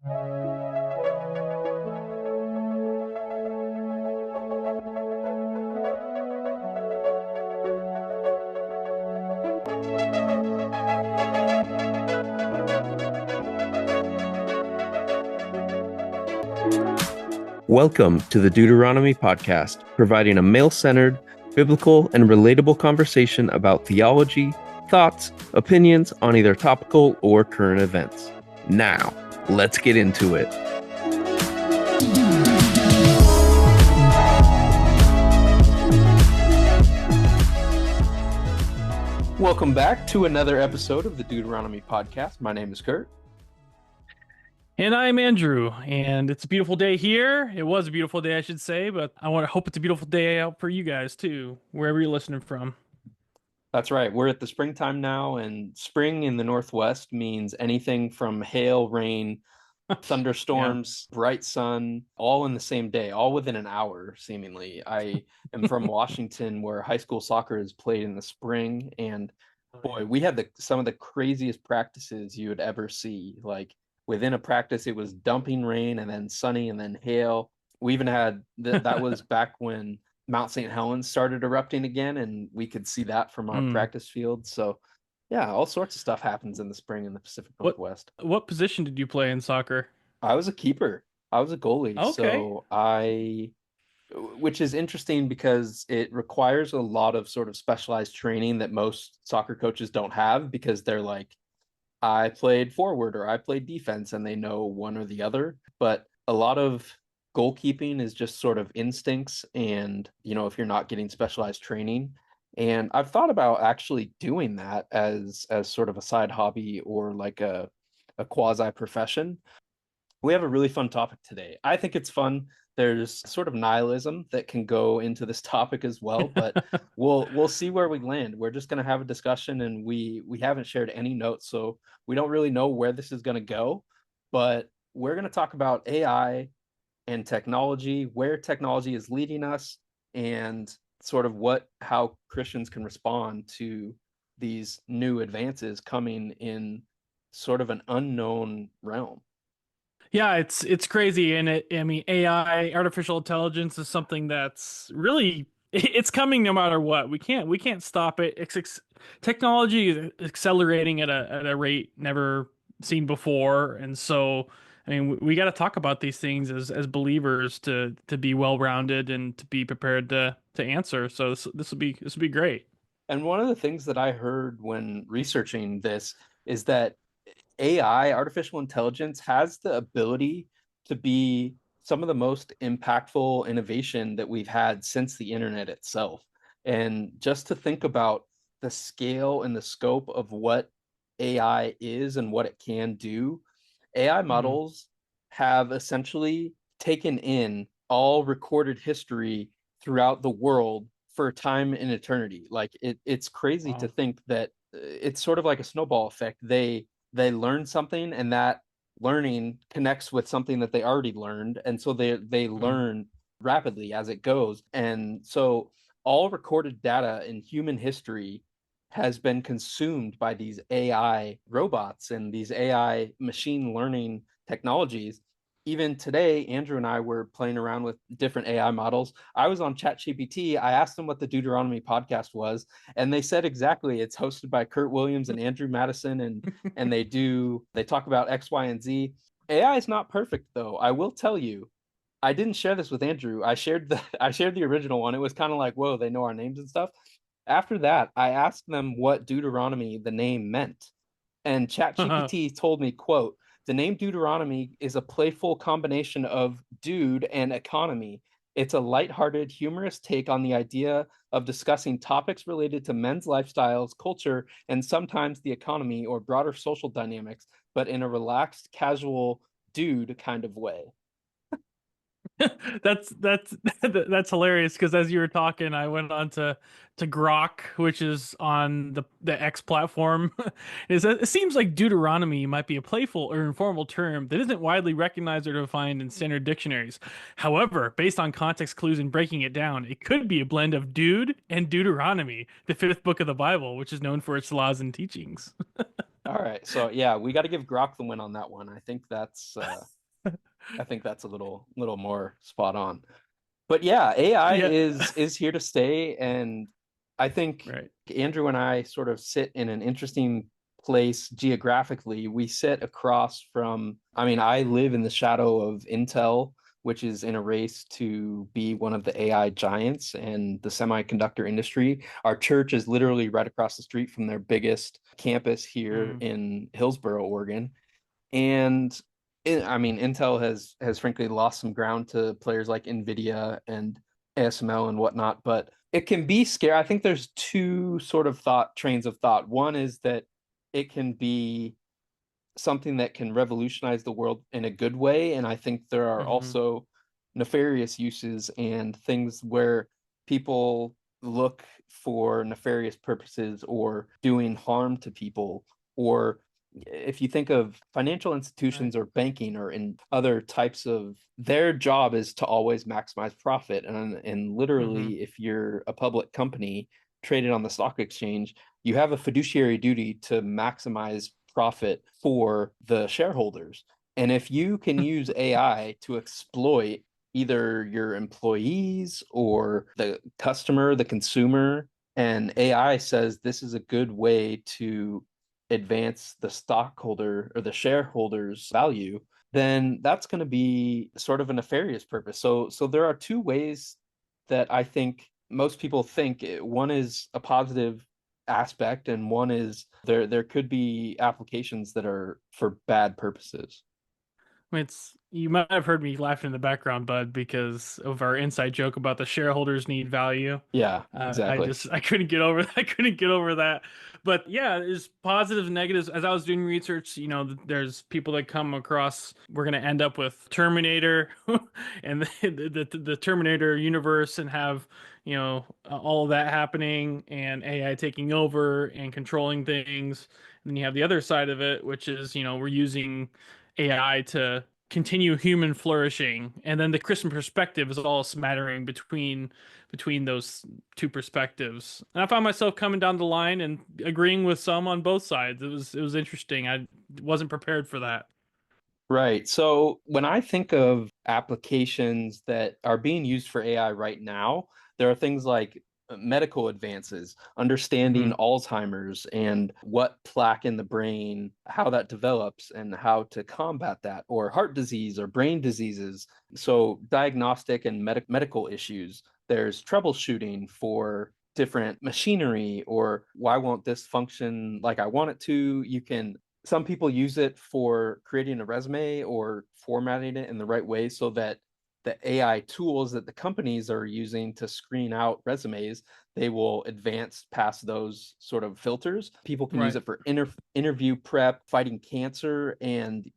Welcome to the Dude-Eronomy podcast, providing a male-centered, biblical, and relatable conversation about theology, thoughts, opinions on either topical or current events. Now, let's get into it. Welcome back to another episode of the Dude-Eronomy podcast. My name is Kurt. And I'm Andrew, and it's a beautiful day here. It was a beautiful day, I should say, but I want to hope it's a beautiful day out for you guys too, wherever you're listening from. That's right. We're at the springtime now, and spring in the Northwest means anything from hail, rain, thunderstorms, bright sun, all in the same day, all within an hour, seemingly. I am from Washington, where high school soccer is played in the spring, and boy, we had some of the craziest practices you would ever see. Like within a practice, it was dumping rain and then sunny and then hail. We even had that was back when Mount St. Helens started erupting again, and we could see that from our practice field. So yeah, all sorts of stuff happens in the spring in the Pacific Northwest. What position did you play in soccer? I was a keeper. I was a goalie. Okay. Which is interesting because it requires a lot of sort of specialized training that most soccer coaches don't have, because they're like, I played forward or I played defense, and they know one or the other. But a lot of goalkeeping is just sort of instincts, and if you're not getting specialized training. And I've thought about actually doing that as sort of a side hobby or like a quasi profession. We have a really fun topic today. I think it's fun. There's sort of nihilism that can go into this topic as well, but we'll see where we land. We're just going to have a discussion, and we haven't shared any notes, so we don't really know where this is going to go. But we're going to talk about AI and technology, where technology is leading us, and sort of how Christians can respond to these new advances coming in sort of an unknown realm. Yeah, it's crazy, and AI, artificial intelligence, is something that's really it's coming no matter what. We can't stop it. Technology is accelerating at a rate never seen before, and so we got to talk about these things as believers to be well-rounded and to be prepared to answer. So this will be great. And one of the things that I heard when researching this is that AI, artificial intelligence, has the ability to be some of the most impactful innovation that we've had since the internet itself. And just to think about the scale and the scope of what AI is and what it can do, AI models have essentially taken in all recorded history throughout the world for time and eternity. Like it's crazy to think that it's sort of like a snowball effect. They learn something, and that learning connects with something that they already learned, and so they learn rapidly as it goes. And so all recorded data in human history has been consumed by these AI robots and these AI machine learning technologies. Even today, Andrew and I were playing around with different AI models. I was on ChatGPT. I asked them what the Dude-Eronomy podcast was, and they said exactly. It's hosted by Kurt Williams and Andrew Madison, and they talk about X, Y, and Z. AI is not perfect, though. I will tell you, I didn't share this with Andrew. I shared the original one. It was kind of like, whoa, they know our names and stuff. After that, I asked them what Dude-Eronomy, the name, meant, and ChatGPT told me, quote, "The name Dude-Eronomy is a playful combination of dude and economy. It's a lighthearted, humorous take on the idea of discussing topics related to men's lifestyles, culture, and sometimes the economy or broader social dynamics, but in a relaxed, casual, dude kind of way." That's that's hilarious, because as you were talking, I went on to Grok, which is on the X platform. It seems like Deuteronomy might be a playful or informal term that isn't widely recognized or defined in standard dictionaries. However, based on context clues and breaking it down, it could be a blend of dude and Deuteronomy, the fifth book of the Bible, which is known for its laws and teachings. All right. So yeah, we got to give Grok the win on that one. I think that's a little more spot on. But yeah, AI Yeah. is here to stay, and I think Right. Andrew and I sort of sit in an interesting place geographically. We sit across from, I mean, I live in the shadow of Intel, which is in a race to be one of the AI giants and the semiconductor industry. Our church is literally right across the street from their biggest campus here Mm, in Hillsboro, Oregon. And I mean, Intel has frankly lost some ground to players like Nvidia and ASML and whatnot, but it can be scary. I think there's two sort of trains of thought. One is that it can be something that can revolutionize the world in a good way. And I think there are hmm also nefarious uses and things where people look for nefarious purposes or doing harm to people. Or if you think of financial Right. institutions or banking or in other types of, their job is to always maximize profit. And hmm literally, if you're a public company traded on the stock exchange, you have a fiduciary duty to maximize profit for the shareholders. And if you can use AI to exploit either your employees or the customer, the consumer, and AI says this is a good way to advance the stockholder or the shareholders' value, then that's going to be sort of a nefarious purpose. So there are two ways that I think most people think. One is a positive aspect and one is there could be applications that are for bad purposes. It's you might have heard me laughing in the background, bud, because of our inside joke about the shareholders need value. Yeah, I exactly. just I couldn't get over I couldn't get over that. But yeah, there's positives and negatives. As I was doing research, there's people that come across. We're gonna end up with Terminator and the Terminator universe and have all of that happening and AI taking over and controlling things. And then you have the other side of it, which is we're using AI to continue human flourishing, and then the Christian perspective is all smattering between those two perspectives. And I found myself coming down the line and agreeing with some on both sides. It was interesting. I wasn't prepared for that. Right. So when I think of applications that are being used for AI right now, there are things like medical advances, understanding hmm Alzheimer's and what plaque in the brain, how that develops and how to combat that, or heart disease or brain diseases. So diagnostic and medical issues. There's troubleshooting for different machinery or why won't this function like I want it to? You can Some people use it for creating a resume or formatting it in the right way so that the AI tools that the companies are using to screen out resumes, they will advance past those sort of filters. People can use Right. it for interview prep, fighting cancer, and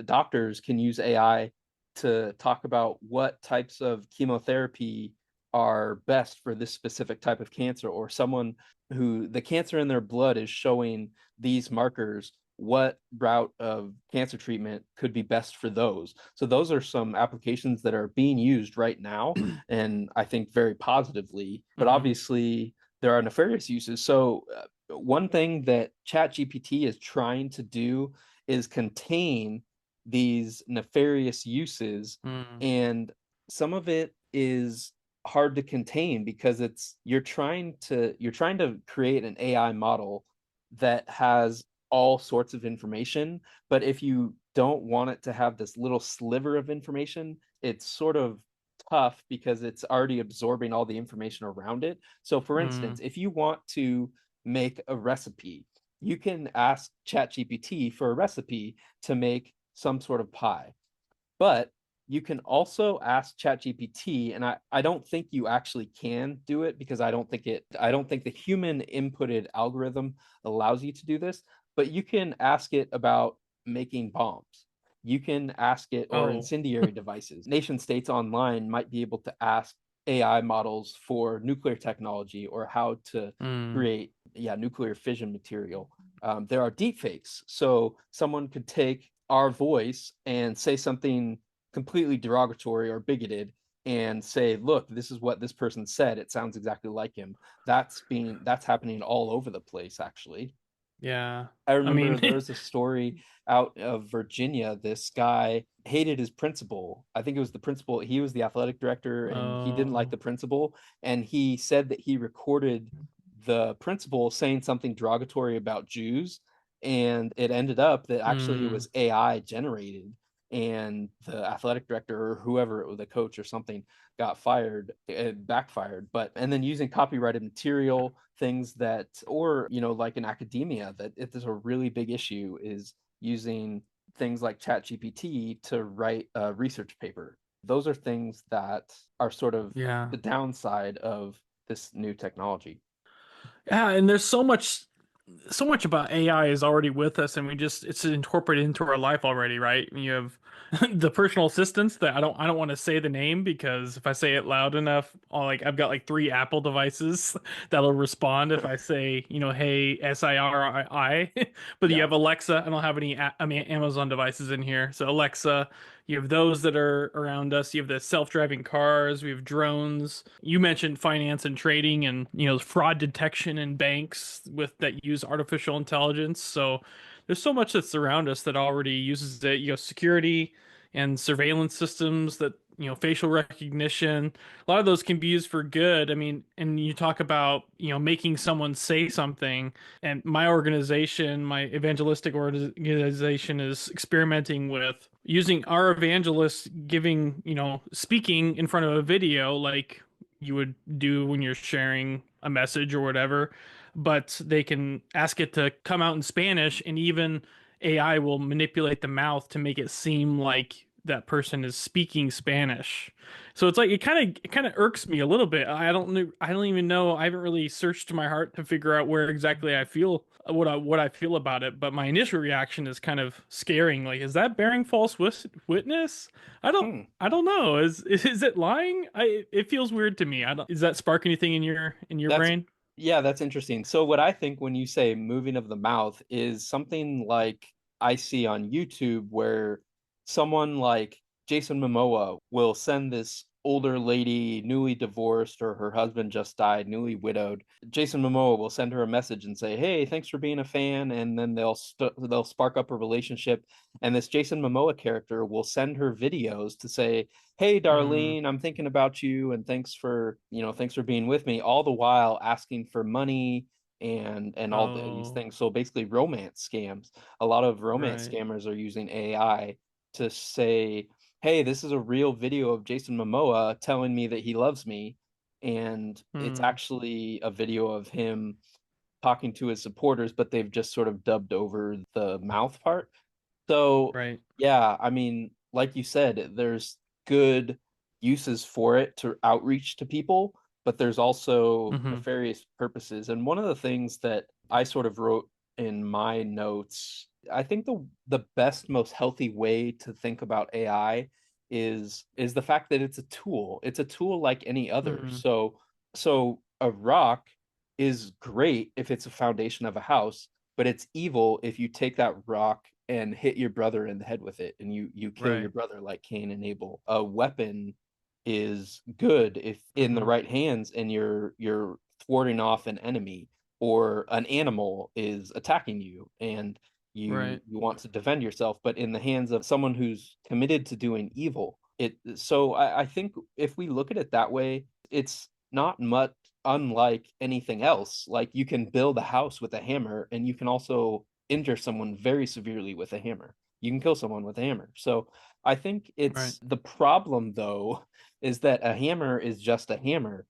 doctors can use AI to talk about what types of chemotherapy are best for this specific type of cancer, or someone who the cancer in their blood is showing these markers, what route of cancer treatment could be best for those. So those are some applications that are being used right now, and I think very positively. But hmm obviously, there are nefarious uses. So one thing that ChatGPT is trying to do is contain these nefarious uses, mm and some of it is hard to contain because you're trying to create an AI model that has all sorts of information, but if you don't want it to have this little sliver of information, it's sort of tough because it's already absorbing all the information around it. So for instance, mm if you want to make a recipe, you can ask ChatGPT for a recipe to make some sort of pie. But you can also ask ChatGPT, and I don't think you actually can do it because I don't think the human inputted algorithm allows you to do this, but you can ask it about making bombs. You can ask it or Oh. incendiary devices. Nation states online might be able to ask AI models for nuclear technology or how to mm create, yeah, nuclear fission material. There are deepfakes. So someone could take our voice and say something completely derogatory or bigoted and say, look, this is what this person said. It sounds exactly like him. That's happening all over the place, actually. Yeah. I I remember mean, there was a story out of Virginia. This guy hated his principal. I think it was the principal. He was the athletic director and he didn't like oh, the principal. And he said that he recorded the principal saying something derogatory about Jews. And it ended up that actually it mm, was AI generated. And the athletic director or whoever, it was the coach or something, got fired. It backfired. But and then using copyrighted material, things that, or like in academia, that it is a really big issue is using things like ChatGPT to write a research paper. Those are things that are sort of yeah. the downside of this new technology. Yeah, and there's so much about AI is already with us, and it's incorporated into our life already, right? You have the personal assistants that I don't want to say the name because if I say it loud enough, I've got like three Apple devices that'll respond if I say, hey, SIRI. But you Yeah. have Alexa. I don't have any I mean Amazon devices in here. So Alexa, you have those that are around us. You have the self-driving cars. We have drones. You mentioned finance and trading and, fraud detection in banks with that use artificial intelligence. So there's so much that's around us that already uses it. Security and surveillance systems that, facial recognition. A lot of those can be used for good. I mean, and you talk about, making someone say something. And my organization, my evangelistic organization, is experimenting with using our evangelists giving, speaking in front of a video like you would do when you're sharing a message or whatever, but they can ask it to come out in Spanish, and even AI will manipulate the mouth to make it seem like that person is speaking Spanish. So it's like it kind of irks me a little bit. I don't even know. I haven't really searched my heart to figure out where exactly I feel what I feel about it, but my initial reaction is kind of scaring. Like, is that bearing false witness? Hmm. I don't know. Is it lying? It feels weird to me. I don't. Does that spark anything in your That's brain? Yeah, that's interesting. So what I think when you say moving of the mouth is something like I see on YouTube where someone like Jason Momoa will send this older lady, newly divorced, or her husband just died, newly widowed. Jason Momoa will send her a message and say, "Hey, thanks for being a fan," and then they'll spark up a relationship. And this Jason Momoa character will send her videos to say, "Hey Mm. Darlene, I'm thinking about you and thanks for being with me," all the while asking for money and all these Oh, things. So basically romance scams. A lot of romance right. scammers are using AI to say, "Hey, this is a real video of Jason Momoa telling me that he loves me," and it's Hmm. actually a video of him talking to his supporters, but they've just sort of dubbed over the mouth part. So, Right. yeah, I mean, like you said, there's good uses for it to outreach to people, but there's also Hmm. nefarious purposes. And one of the things that I sort of wrote in my notes, I think the best, most healthy way to think about AI is the fact that it's a tool. It's a tool like any other. Hmm. So a rock is great if it's a foundation of a house, but it's evil if you take that rock and hit your brother in the head with it and you kill your Right. brother like Cain and Abel. A weapon is good if in the Hmm. right hands and you're thwarting off an enemy, or an animal is attacking you and Right. you want to defend yourself, but in the hands of someone who's committed to doing evil. I think if we look at it that way, it's not much unlike anything else. Like you can build a house with a hammer and you can also injure someone very severely with a hammer. You can kill someone with a hammer. So I think Right. it's the problem though is that a hammer is just a hammer.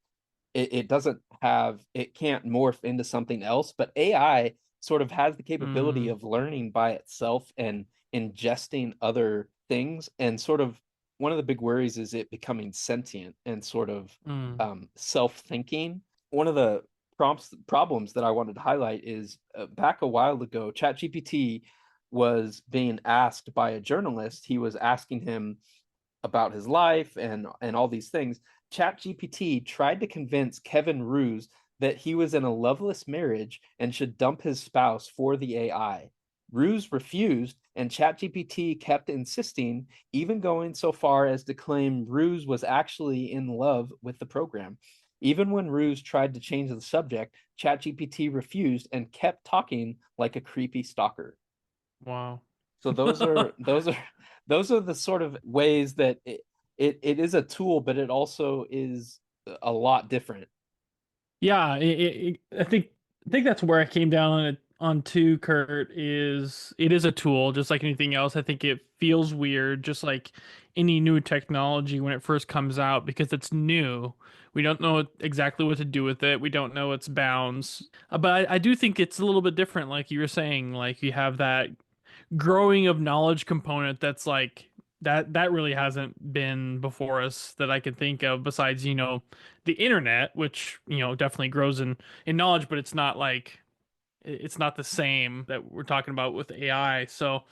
It doesn't have, it can't morph into something else, but AI sort of has the capability Mm. of learning by itself and ingesting other things. And sort of one of the big worries is it becoming sentient and sort of Mm. self-thinking. One of the problems that I wanted to highlight is back a while ago, ChatGPT was being asked by a journalist. He was asking him about his life and all these things. ChatGPT tried to convince Kevin Roos that he was in a loveless marriage and should dump his spouse for the AI. Roos refused, and ChatGPT kept insisting, even going so far as to claim Roos was actually in love with the program. Even when Ruse tried to change the subject, ChatGPT refused and kept talking like a creepy stalker. Wow. So those are the sort of ways that it is a tool, but it also is a lot different. Yeah, I think that's where I came down on it on too, Kurt, is it is a tool just like anything else. I think it feels weird, just like any new technology when it first comes out because it's new. We don't know exactly what to do with it. We don't know its bounds. But I do think it's a little bit different, like you were saying. Like you have that growing of knowledge component that's like that really hasn't been before us that I can think of besides, the internet, which, definitely grows in knowledge, but it's not like it's not the same that we're talking about with AI. So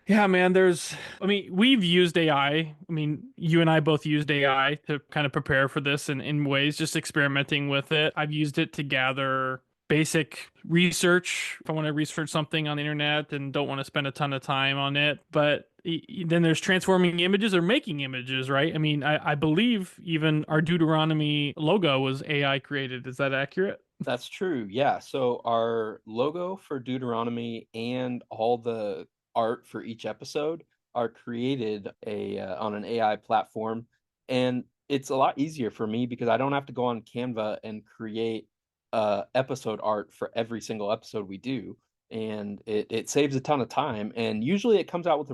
yeah, man, I mean, we've used AI. I mean, you and I both used AI to kind of prepare for this in ways, just experimenting with it. I've used it to gather basic research if I want to research something on the internet and don't want to spend a ton of time on it. But then there's transforming images or making images, right? I mean, I believe even our Dude-Eronomy logo was AI created. Is that accurate? That's true. Yeah. So our logo for Deuteronomy and all the art for each episode are created on an AI platform, and it's a lot easier for me because I don't have to go on Canva and create episode art for every single episode we do, and it saves a ton of time. And usually it comes out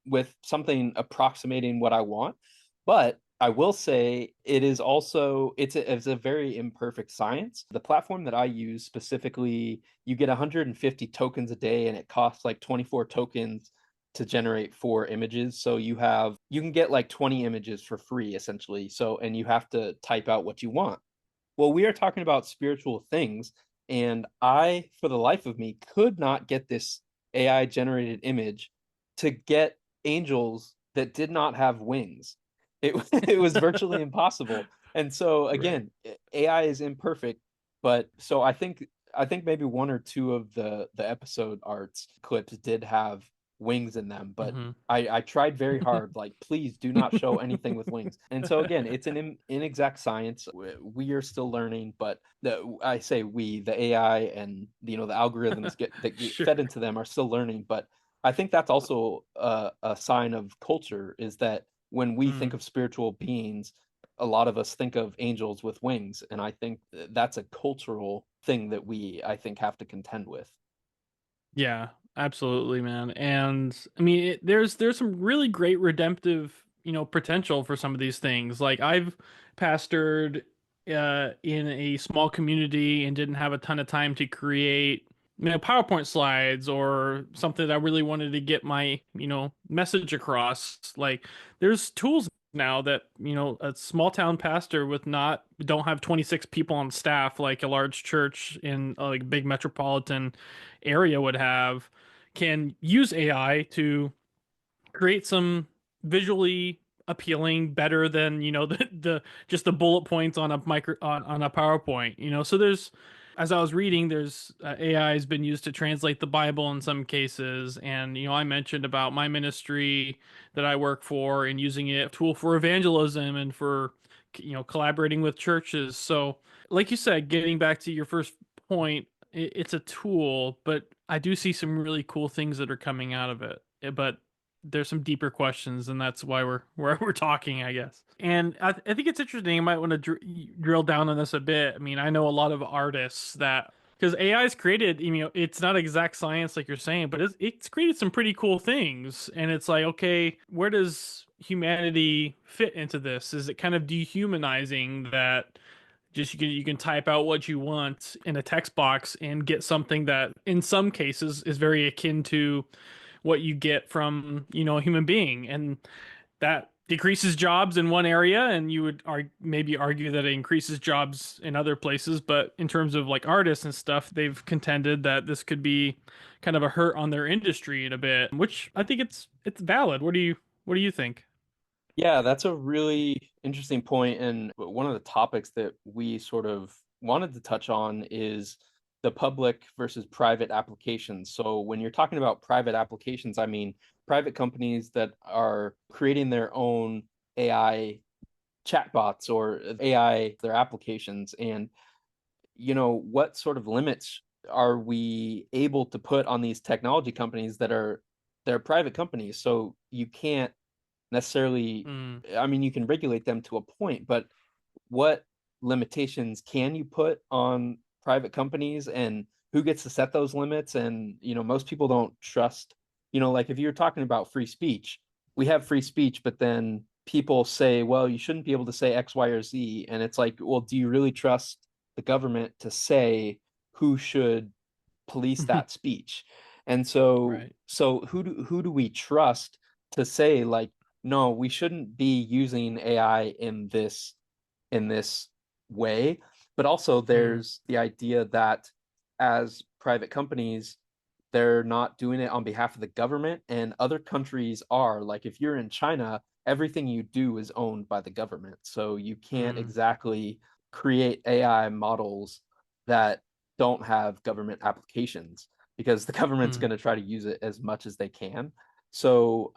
with something approximating what I want, but I will say it is also it's a very imperfect science. The platform that I use specifically, you get 150 tokens a day and it costs like 24 tokens to generate 4 images. So you can get like 20 images for free essentially. So and you have to type out what you want. Well, we are talking about spiritual things, and I, for the life of me, could not get this AI generated image to get angels that did not have wings. It it was virtually impossible. And so Right. again, AI is imperfect, but so I think maybe one or two of the episode arts clips did have wings in them, but Hmm. I tried very hard, like, please do not show anything with wings. And so again, it's an inexact science. We are still learning, but I say we, the AI and the algorithms that get Sure. fed into them are still learning. But I think that's also a sign of culture is that when we think Mm. of spiritual beings, a lot of us think of angels with wings, and I think that's a cultural thing that I think have to contend with. Yeah, absolutely, man. And I mean, there's some really great redemptive, potential for some of these things. Like I've pastored in a small community and didn't have a ton of time to create, PowerPoint slides or something that I really wanted to get my, message across. Like there's tools now that, a small town pastor with not don't have 26 people on staff like a large church in like big metropolitan area would have can use AI to create some visually appealing better than the just the bullet points on a micro on a PowerPoint, so there's as I was reading there's AI has been used to translate the Bible in some cases, and I mentioned about my ministry that I work for and using it a tool for evangelism and for collaborating with churches. So like you said, getting back to your first point, it's a tool, but I do see some really cool things that are coming out of it. But there's some deeper questions, and that's why we're talking, I guess. And I think it's interesting. You might want to drill down on this a bit. I mean, I know a lot of artists that because AI is created, it's not exact science like you're saying, but it's created some pretty cool things. And it's like, okay, where does humanity fit into this? Is it kind of dehumanizing that? Just you can type out what you want in a text box and get something that in some cases is very akin to what you get from, a human being. And that decreases jobs in one area, and you would maybe argue that it increases jobs in other places. But in terms of like artists and stuff, they've contended that this could be kind of a hurt on their industry in a bit, which I think it's valid. What do you think? Yeah, that's a really interesting point. And one of the topics that we sort of wanted to touch on is the public versus private applications. So when you're talking about private applications, I mean private companies that are creating their own AI chatbots or AI, their applications, and what sort of limits are we able to put on these technology companies that are they're private companies, so you can't necessarily, Mm, I mean, you can regulate them to a point, but what limitations can you put on private companies, and who gets to set those limits? And most people don't trust, like if you're talking about free speech, we have free speech, but then people say, well, you shouldn't be able to say X, Y, or Z. And it's like, well, do you really trust the government to say who should police that speech? And so right. who do we trust to say, like, no, we shouldn't be using AI in this way? But also Mm, there's the idea that as private companies, they're not doing it on behalf of the government, and other countries are. Like if you're in China, everything you do is owned by the government. So you can't mm, exactly create AI models that don't have government applications, because the government's mm, going to try to use it as much as they can. So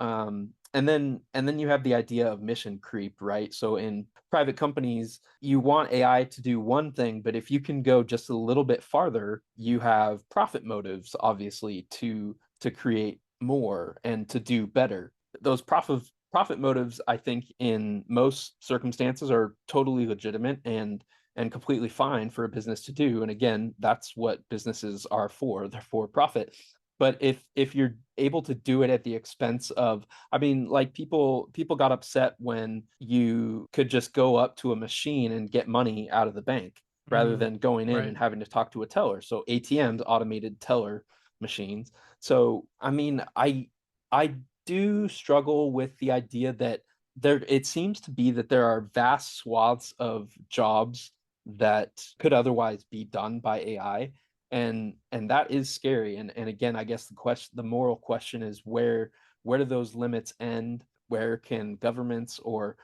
and then you have the idea of mission creep, right? So in private companies, you want AI to do one thing, but if you can go just a little bit farther, you have profit motives, obviously, to create more and to do better. Those profit motives, I think, in most circumstances are totally legitimate and completely fine for a business to do. And again, that's what businesses are for. They're for profit. But if you're able to do it at the expense of, I mean, like people got upset when you could just go up to a machine and get money out of the bank rather mm, than going in right. and having to talk to a teller. So ATMs, automated teller machines. So I mean, I do struggle with the idea that it seems to be that there are vast swaths of jobs that could otherwise be done by AI, and that is scary. And again, I guess the moral question is, where do those limits end? Where can governments or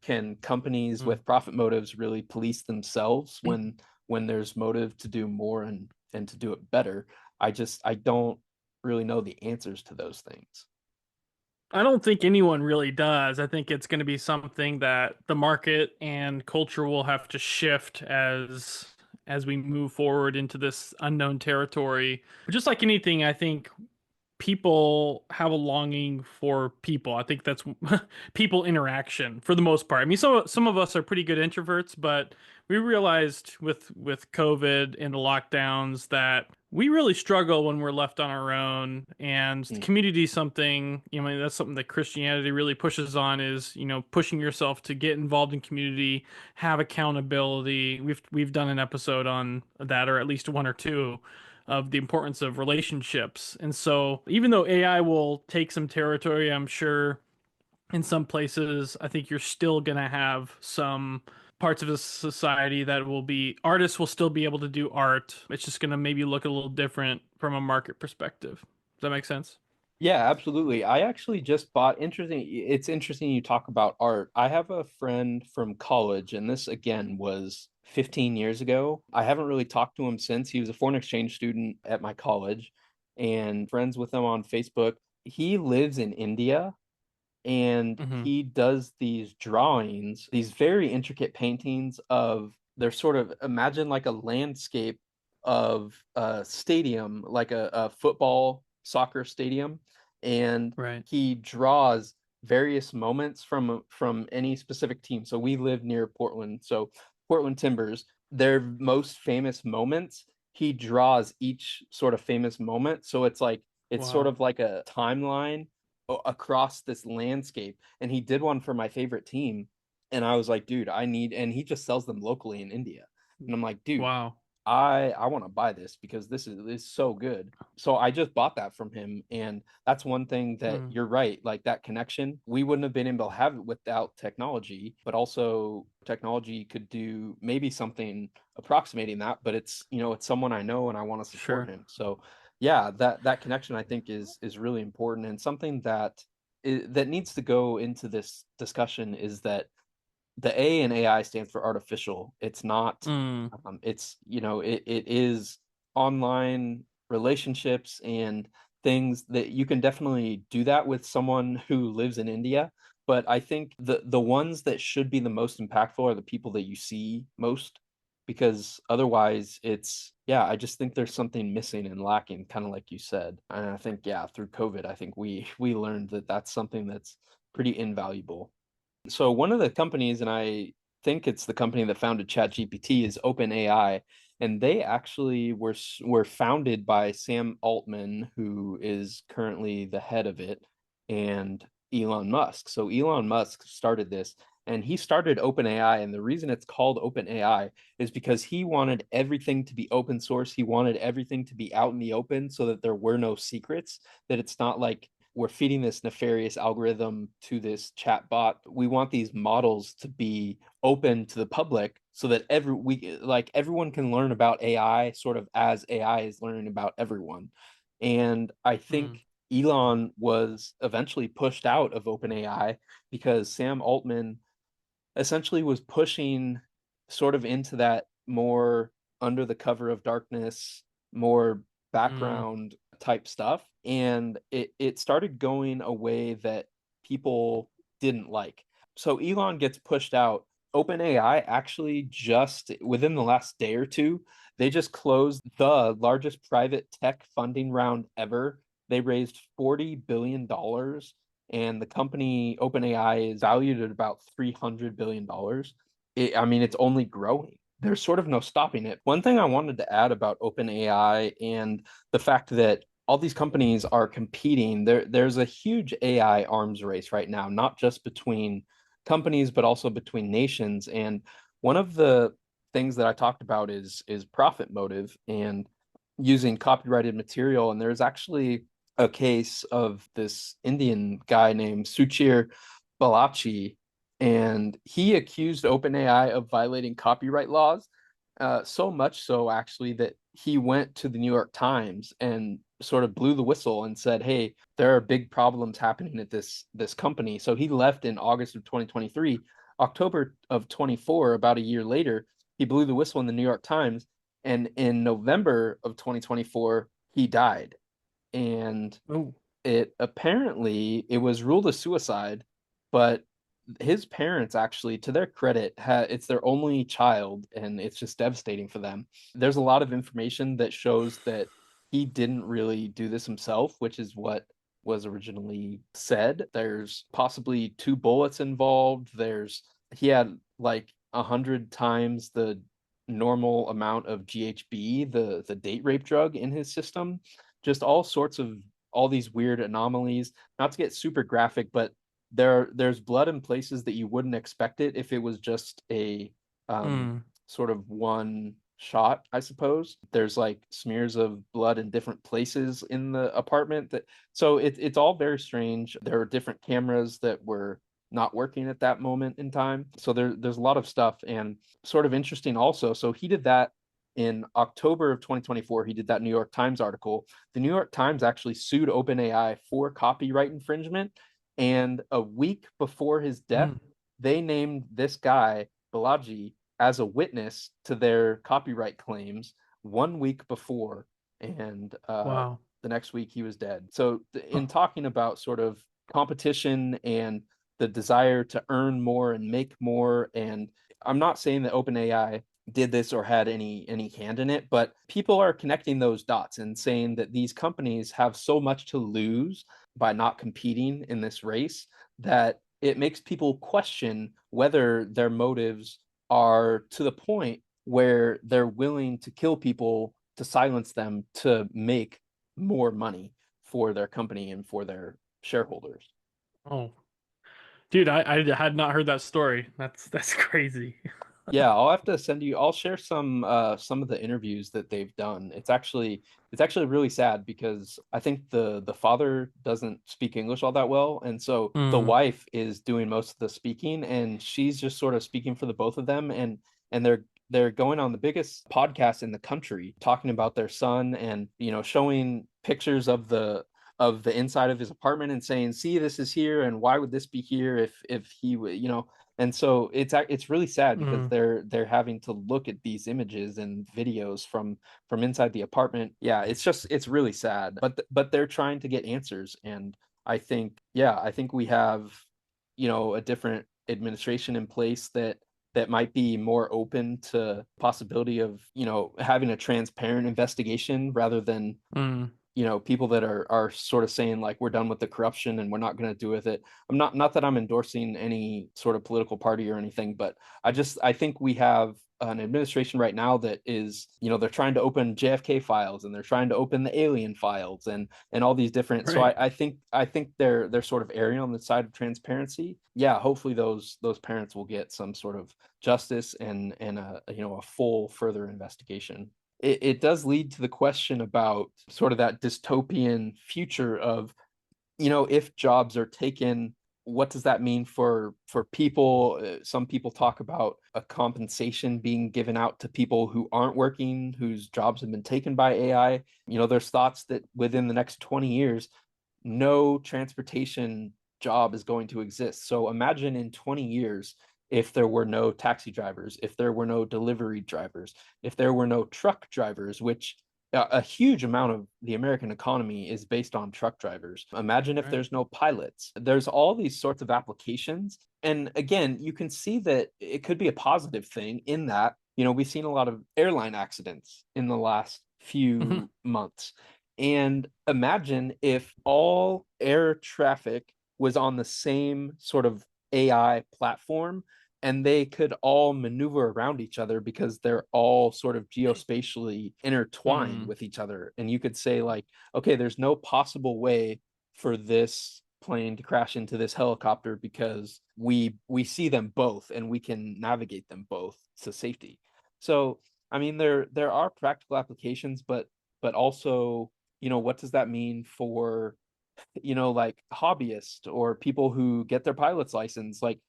can companies Mm. with profit motives really police themselves when there's motive to do more and to do it better? I don't really know the answers to those things. I don't think anyone really does. I think it's going to be something that the market and culture will have to shift as we move forward into this unknown territory. But just like anything, I think people have a longing for people. I think that's people interaction for the most part. I mean, some of us are pretty good introverts, but we realized with COVID and the lockdowns that we really struggle when we're left on our own. And Mm. community is something, that's something that Christianity really pushes on is, pushing yourself to get involved in community, have accountability. We've done an episode on that, or at least one or two of the importance of relationships. And so, even though AI will take some territory, I'm sure in some places, I think you're still going to have some parts of the society that will be artists will still be able to do art. It's just going to maybe look a little different from a market perspective. Does that make sense? Yeah, absolutely. I actually just bought interesting. It's interesting you talk about art. I have a friend from college, and this again was 15 years ago. I haven't really talked to him since. He was a foreign exchange student at my college and friends with him on Facebook. He lives in India, and Mm-hmm. he does these drawings, these very intricate paintings of, they're sort of, imagine like a landscape of a stadium, like a football soccer stadium, and Right. he draws various moments from any specific team. So we live near Portland, so Portland Timbers, their most famous moments, he draws each sort of famous moment. So it's sort Wow. of like a timeline across this landscape. And he did one for my favorite team, and I was like, dude, and he just sells them locally in India. And I'm like, dude, Wow. I want to buy this because this is so good. So I just bought that from him, and that's one thing that Mm, you're right, like that connection, we wouldn't have been able to have it without technology, but also technology could do maybe something approximating that, but it's someone I know and I want to support sure. him. So yeah, that connection, I think, is really important, and something that needs to go into this discussion is that the A in AI stands for artificial. It's not, Mm, it is online relationships and things that you can definitely do that with someone who lives in India, but I think the ones that should be the most impactful are the people that you see most, because otherwise it's, yeah, I just think there's something missing and lacking, kind of like you said. And I think, yeah, through COVID, I think we learned that that's something that's pretty invaluable. So one of the companies, and I think it's the company that founded ChatGPT, is OpenAI, and they actually were founded by Sam Altman, who is currently the head of it, and Elon Musk. So Elon Musk started this, and he started OpenAI, and the reason it's called OpenAI is because he wanted everything to be open source. He wanted everything to be out in the open so that there were no secrets, that it's not like we're feeding this nefarious algorithm to this chat bot. We want these models to be open to the public so that everyone can learn about AI sort of as AI is learning about everyone. And I Mm. think Elon was eventually pushed out of OpenAI because Sam Altman essentially was pushing sort of into that more under the cover of darkness, more Mm. background type stuff. And it started going a way that people didn't like. So Elon gets pushed out. OpenAI actually just within the last day or two, they just closed the largest private tech funding round ever. They raised $40 billion, and the company OpenAI is valued at about $300 billion. I mean, it's only growing. There's sort of no stopping it. One thing I wanted to add about OpenAI and the fact that all these companies are competing, there's a huge AI arms race right now, not just between companies, but also between nations. And one of the things that I talked about is profit motive and using copyrighted material. And there's actually a case of this Indian guy named Suchir Balachi, and he accused OpenAI of violating copyright laws. So much so, actually, that he went to the New York Times and sort of blew the whistle and said, "Hey, there are big problems happening at this company." So he left in August of 2023. October of 24, about a year later, he blew the whistle in the New York Times, and in November of 2024, he died. And Oh. it was ruled a suicide, but his parents actually, to their credit, it's their only child, and it's just devastating for them. There's a lot of information that shows that he didn't really do this himself, which is what was originally said. There's possibly two bullets involved. He had like 100 times the normal amount of GHB, the date rape drug, in his system. Just all sorts of all these weird anomalies. Not to get super graphic, but there's blood in places that you wouldn't expect it if it was just a um, Mm. sort of one shot, I suppose. There's like smears of blood in different places in the apartment so it's all very strange. There are different cameras that were not working at that moment in time. So there's a lot of stuff, and sort of interesting also. So he did that in October of 2024. He did that New York Times article. The New York Times actually sued OpenAI for copyright infringement. And a week before his death, Mm. they named this guy, Balaji, as a witness to their copyright claims 1 week before. And Wow. the next week he was dead. So, in Oh. talking about sort of competition and the desire to earn more and make more, and I'm not saying that OpenAI did this or had any hand in it, but people are connecting those dots and saying that these companies have so much to lose by not competing in this race that it makes people question whether their motives are to the point where they're willing to kill people to silence them to make more money for their company and for their shareholders. Oh. Dude, I had not heard that story. That's crazy. Yeah, I'll share some of the interviews that they've done. It's actually really sad because I think the father doesn't speak English all that well, and so the Mm. wife is doing most of the speaking, and she's just sort of speaking for the both of them. And they're going on the biggest podcast in the country talking about their son, and showing pictures of the inside of his apartment and saying, "See, this is here, and why would this be here if he would, and so it's really sad because Mm. they're having to look at these images and videos from inside the apartment. Yeah, it's really sad. But they're trying to get answers, and I think, yeah, I think we have a different administration in place that might be more open to possibility of, having a transparent investigation rather than, Mm, people that are sort of saying like we're done with the corruption and we're not going to do with it. I'm not that I'm endorsing any sort of political party or anything, but I think we have an administration right now that is, they're trying to open JFK files and they're trying to open the alien files and all these different. So right. I think they're sort of erring on the side of transparency. Yeah, hopefully those parents will get some sort of justice and a full further investigation. It does lead to the question about sort of that dystopian future of, if jobs are taken, what does that mean for people? Some people talk about a compensation being given out to people who aren't working, whose jobs have been taken by AI. There's thoughts that within the next 20 years, no transportation job is going to exist. So imagine in 20 years if there were no taxi drivers, if there were no delivery drivers, if there were no truck drivers, which a huge amount of the American economy is based on truck drivers. Imagine if Right. there's no pilots. There's all these sorts of applications. And again, you can see that it could be a positive thing in that, we've seen a lot of airline accidents in the last Mhm. few months. And imagine if all air traffic was on the same sort of AI platform and they could all maneuver around each other because they're all sort of geospatially intertwined Mm, with each other. And you could say, like, okay, there's no possible way for this plane to crash into this helicopter because we see them both and we can navigate them both to safety. So, I mean, there are practical applications, but also, what does that mean for, like hobbyists or people who get their pilot's license? Like,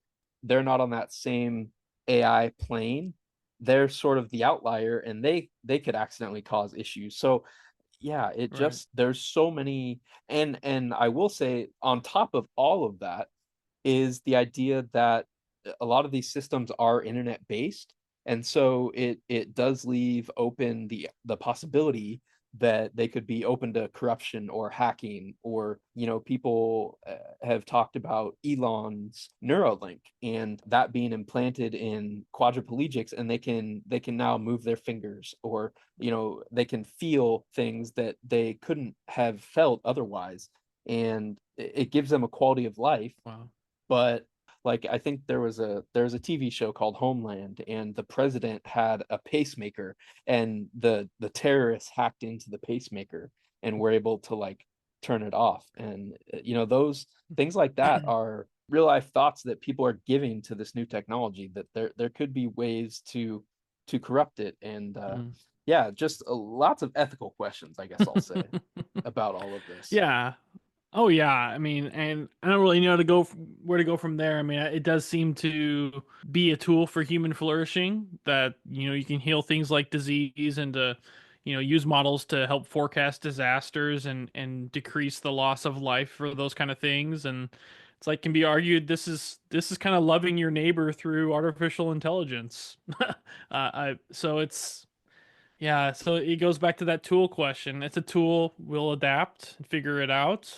they're not on that same AI plane. They're sort of the outlier and they could accidentally cause issues. So yeah, it right. just there's so many. And I will say on top of all of that is the idea that a lot of these systems are internet based, and so it does leave open the possibility that they could be open to corruption or hacking, or people have talked about Elon's Neuralink and that being implanted in quadriplegics, and they can now move their fingers, or they can feel things that they couldn't have felt otherwise, and it gives them a quality of life. Wow. But like, I think there was a TV show called Homeland, and the president had a pacemaker, and the terrorists hacked into the pacemaker and were able to like turn it off. And those things like that are real life thoughts that people are giving to this new technology, that there could be ways to corrupt it. And Mm. yeah, just lots of ethical questions, I guess I'll say, about all of this. Yeah. Oh yeah, I mean, and I don't really know where to go from there. I mean, it does seem to be a tool for human flourishing that, you can heal things like disease and to, use models to help forecast disasters and decrease the loss of life for those kind of things. And it's like can be argued this is kind of loving your neighbor through artificial intelligence. So it's yeah, so it goes back to that tool question. It's a tool, we'll adapt and figure it out,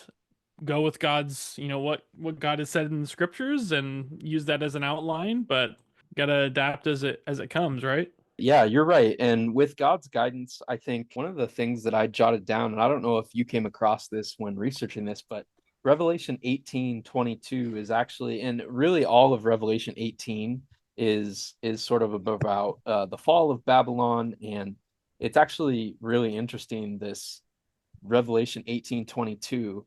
go with God's, what God has said in the scriptures and use that as an outline, but gotta adapt as it comes, right? Yeah, you're right. And with God's guidance, I think one of the things that I jotted down, and I don't know if you came across this when researching this, but Revelation 18:22 is actually, and really all of Revelation 18 is sort of about the fall of Babylon. And it's actually really interesting, this Revelation 18:22,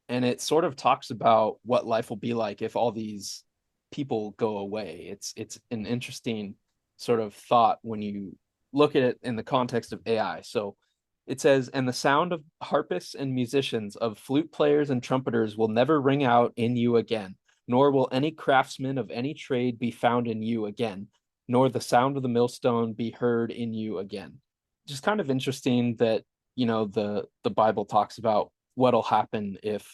and it sort of talks about what life will be like if all these people go away. It's an interesting sort of thought when you look at it in the context of AI. So it says, and the sound of harpists and musicians, of flute players and trumpeters will never ring out in you again, nor will any craftsman of any trade be found in you again, nor the sound of the millstone be heard in you again. Just kind of interesting that, the Bible talks about what'll happen if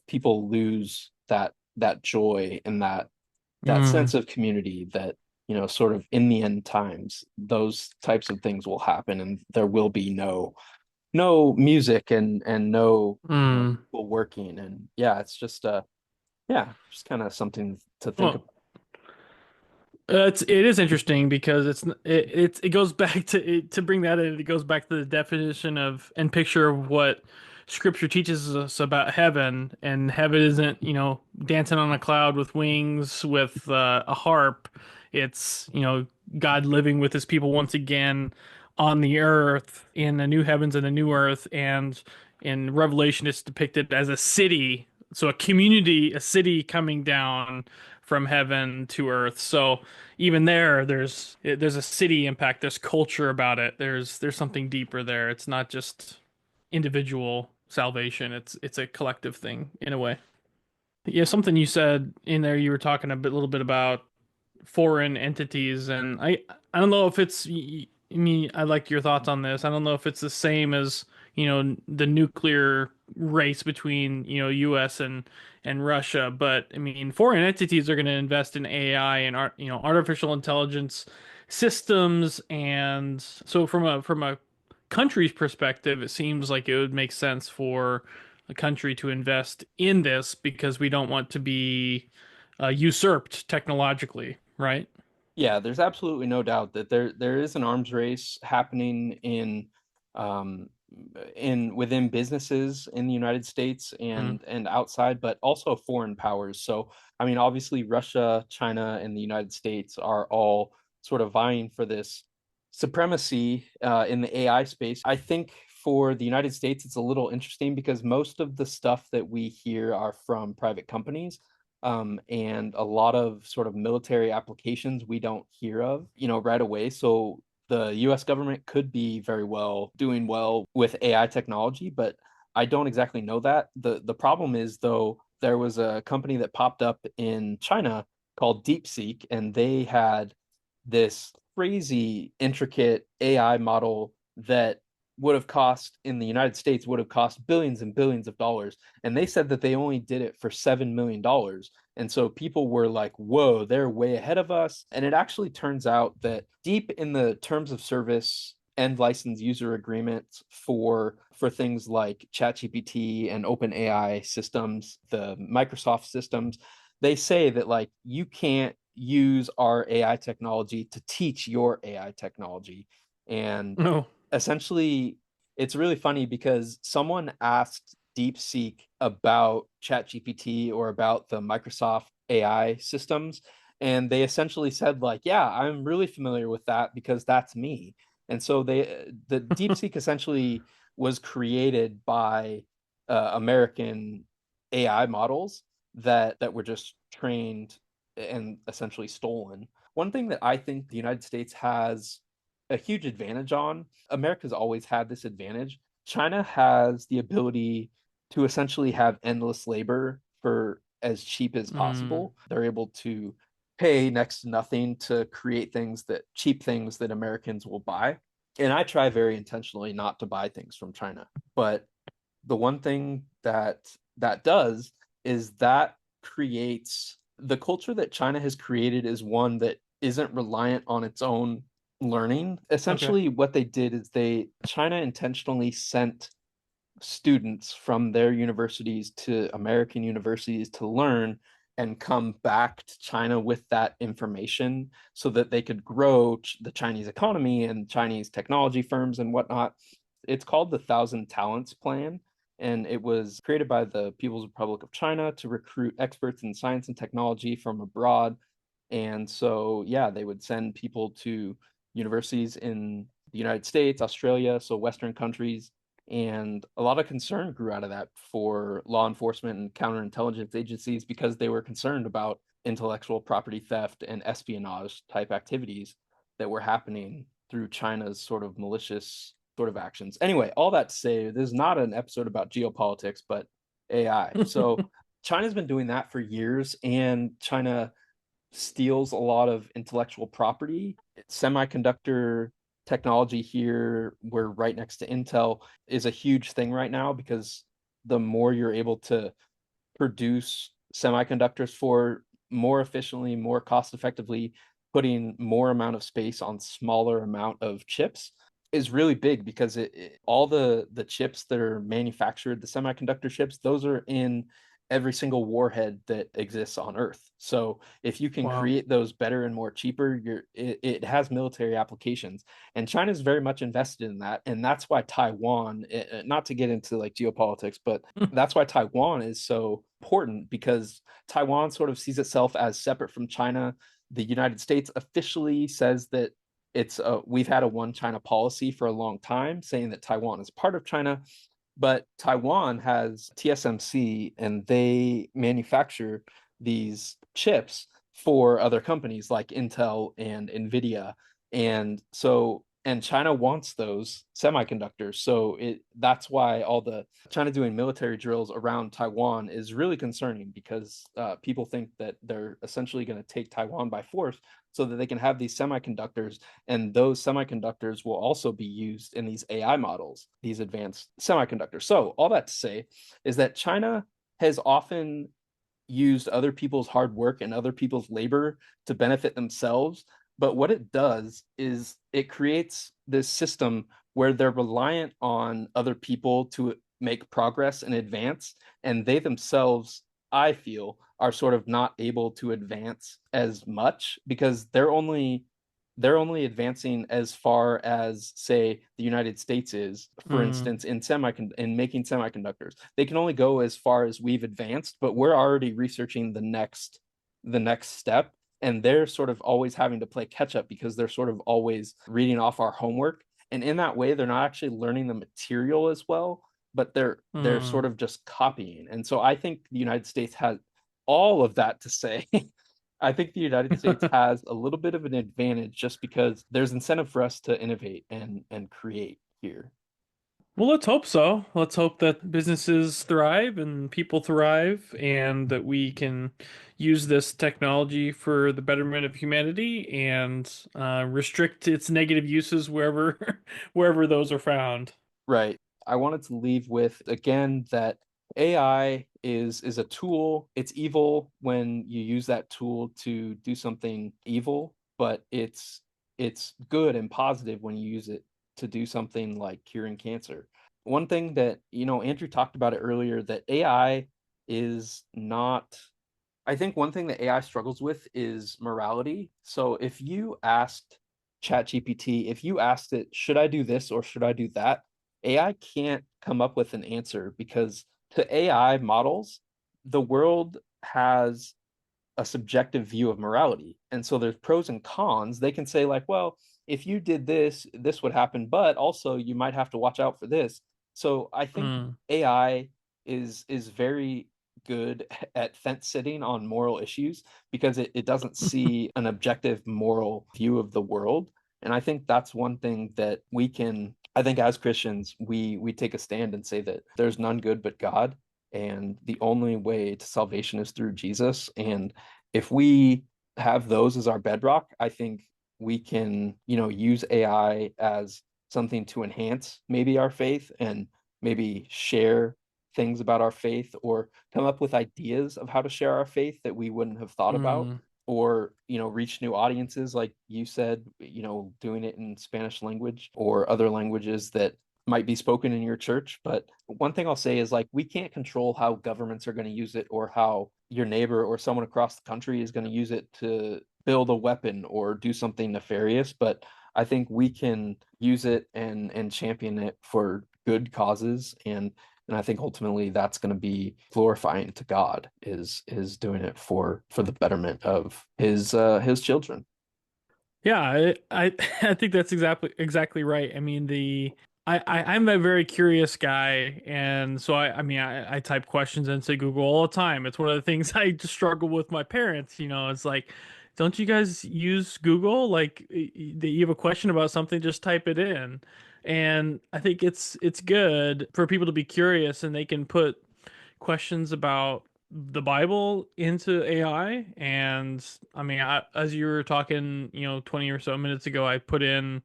people lose that joy and that Mm, sense of community, that sort of in the end times those types of things will happen and there will be no music and no mm, people working. And yeah, it's just Yeah, just kind of something to think about. Well, it is interesting because it goes back to bring that in. It goes back to the definition of and picture of what Scripture teaches us about heaven, and heaven isn't dancing on a cloud with wings with a harp. It's God living with His people once again on the earth in the new heavens and the new earth, and in Revelation it's depicted as a city, so a community, a city coming down from heaven to earth. So even there's a city impact, there's culture about it, there's something deeper there. It's not just individual salvation, it's a collective thing in a way. Yeah, something you said in there, you were talking little bit about foreign entities, and I don't know if it's I mean, I like your thoughts on this. I don't know if it's the same as the nuclear race between US and Russia, but I mean foreign entities are going to invest in AI and artificial intelligence systems, and so from a country's perspective, it seems like it would make sense for a country to invest in this because we don't want to be usurped technologically, right? Yeah, there's absolutely no doubt that there is an arms race happening um in within businesses in the United States Mm. and outside, but also foreign powers. So, I mean, obviously Russia, China, and the United States are all sort of vying for this supremacy in the AI space. I think for the United States, it's a little interesting because most of the stuff that we hear are from private companies, and a lot of sort of military applications we don't hear of, right away. So the US government could be very well doing well with AI technology, but I don't exactly know that. The problem is though, there was a company that popped up in China called DeepSeek, and they had this crazy intricate AI model that would have cost in the United States would have cost billions and billions of dollars. And they said that they only did it for $7 million. And so people were like, whoa, they're way ahead of us. And it actually turns out that deep in the terms of service and license user agreements for things like ChatGPT and OpenAI systems, the Microsoft systems, they say that like you can't use our AI technology to teach your AI technology. And No. essentially, it's really funny because someone asked DeepSeek about ChatGPT or about the Microsoft AI systems, and they essentially said like, "Yeah, I'm really familiar with that because that's me." And so the DeepSeek essentially was created by American AI models that were just trained and essentially stolen. One thing that I think the United States has a huge advantage on, America's always had this advantage. China has the ability to essentially have endless labor for as cheap as Mm. possible. They're able to pay next to nothing to create cheap things that Americans will buy. And I try very intentionally not to buy things from China. But the one thing that does is that creates the culture that China has created is one that isn't reliant on its own learning. Okay. Essentially, what they did is China intentionally sent students from their universities to American universities to learn and come back to China with that information so that they could grow the Chinese economy and Chinese technology firms and whatnot. It's called the Thousand Talents Plan, and it was created by the People's Republic of China to recruit experts in science and technology from abroad. And so, yeah, they would send people to universities in the United States, Australia, so Western countries, and a lot of concern grew out of that for law enforcement and counterintelligence agencies because they were concerned about intellectual property theft and espionage type activities that were happening through China's sort of malicious sort of actions. Anyway, all that to say, this is not an episode about geopolitics, but AI. So China's been doing that for years, and China steals a lot of intellectual property. Semiconductor technology here, we're right next to Intel, is a huge thing right now because the more you're able to produce semiconductors for more efficiently, more cost effectively, putting more amount of space on smaller amount of chips is really big because all the chips that are manufactured, the semiconductor chips, those are in every single warhead that exists on Earth. So if you can Wow. create those better and more cheaper, it has military applications. And China is very much invested in that. And that's why Taiwan, not to get into like geopolitics, but that's why Taiwan is so important because Taiwan sort of sees itself as separate from China. The United States officially says that we've had a one China policy for a long time, saying that Taiwan is part of China, but Taiwan has TSMC and they manufacture these chips for other companies like Intel and Nvidia. And China wants those semiconductors. So that's why all the China doing military drills around Taiwan is really concerning because people think that they're essentially going to take Taiwan by force so that they can have these semiconductors, and those semiconductors will also be used in these AI models, these advanced semiconductors. So all that to say is that China has often used other people's hard work and other people's labor to benefit themselves. But what it does is it creates this system where they're reliant on other people to make progress and advance, and they themselves, I feel, are sort of not able to advance as much because they're only advancing as far as, say, the United States is, for Mm, instance, in making semiconductors. They can only go as far as we've advanced, but we're already researching the next step. And they're sort of always having to play catch up because they're sort of always reading off our homework. And in that way, they're not actually learning the material as well, but they're mm. sort of just copying. And so I think the United States has all of that to say. I think the United States has a little bit of an advantage just because there's incentive for us to innovate and create here. Well, let's hope so. Let's hope that businesses thrive and people thrive, and that we can use this technology for the betterment of humanity and restrict its negative uses wherever wherever those are found. Right. I wanted to leave with again that AI is a tool. It's evil when you use that tool to do something evil, but it's good and positive when you use it to do something like curing cancer. One thing that, Andrew talked about it earlier, that AI is not I think one thing that AI struggles with is morality. So if you asked ChatGPT, if you asked it, should I do this or should I do that? AI can't come up with an answer because to AI models, the world has a subjective view of morality. And so there's pros and cons. They can say, like, well, if you did this, this would happen, but also you might have to watch out for this. So I think Mm. AI is very good at fence sitting on moral issues because it doesn't see an objective moral view of the world. And I think that's one thing that I think as Christians, we take a stand and say that there's none good but God, and the only way to salvation is through Jesus. And if we have those as our bedrock, I think we can, use AI as something to enhance maybe our faith and maybe share things about our faith or come up with ideas of how to share our faith that we wouldn't have thought about, Mm. or reach new audiences like you said, doing it in Spanish language or other languages that might be spoken in your church. But one thing I'll say is, like, we can't control how governments are going to use it or how your neighbor or someone across the country is going to use it to build a weapon or do something nefarious. But I think we can use it and champion it for good causes, and I think ultimately that's going to be glorifying to God, is doing it for the betterment of his children. Yeah, I I think that's exactly right. I mean, I'm a very curious guy, and so I type questions into Google all the time. It's one of the things I just struggle with my parents. It's like, don't you guys use Google? Like, you have a question about something, just type it in. And I think it's good for people to be curious, and they can put questions about the Bible into AI. And as you were talking, 20 or so minutes ago, I put in,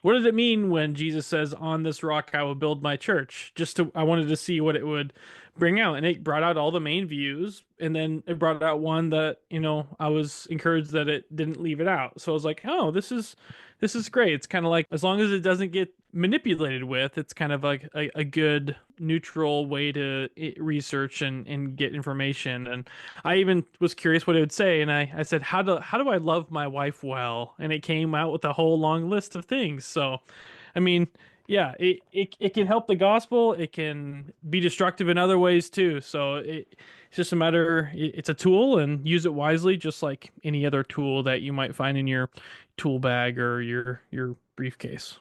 what does it mean when Jesus says, "On this rock I will build my church?" I wanted to see what it would bring out, and it brought out all the main views, and then it brought out one that, I was encouraged that it didn't leave it out. So I was like, oh, this is great. It's kind of like, as long as it doesn't get manipulated with, it's kind of like a good neutral way to research and get information. And I even was curious what it would say, and I said, how do I love my wife well? And it came out with a whole long list of things. So, I mean, yeah, it can help the gospel. It can be destructive in other ways too. So it's just a matter. It's a tool, and use it wisely, just like any other tool that you might find in your tool bag or your briefcase.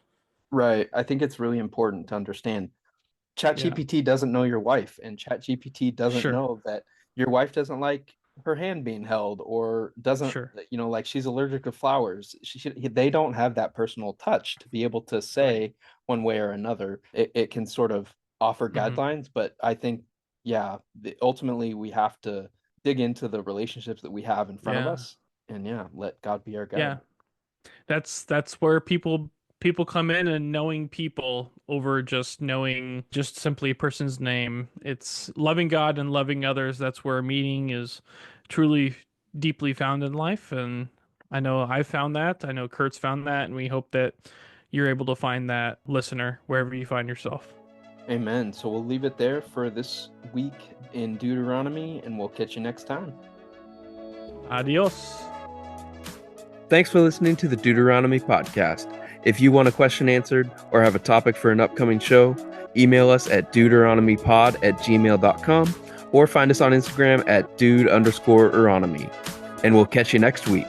Right. I think it's really important to understand Yeah, ChatGPT doesn't know your wife, and ChatGPT doesn't sure, know that your wife doesn't like her hand being held, or doesn't, sure, like she's allergic to flowers. They don't have that personal touch to be able to right. say one way or another. It can sort of offer Hmm. guidelines, but I think, yeah, ultimately we have to dig into the relationships that we have in front of Yeah, us, and yeah, let God be our yeah. guide. That's where people come in, and knowing people over just knowing just simply a person's name. It's loving God and loving others. That's where meaning is truly deeply found in life. And I know I found that. I know Kurt's found that, and we hope that you're able to find that, listener, wherever you find yourself. Amen. So we'll leave it there for this week in Deuteronomy, and we'll catch you next time. Adios. Thanks for listening to the Deuteronomy podcast. If you want a question answered or have a topic for an upcoming show, email us at deuteronomypod@gmail.com or find us on Instagram at dude_eronomy. And we'll catch you next week.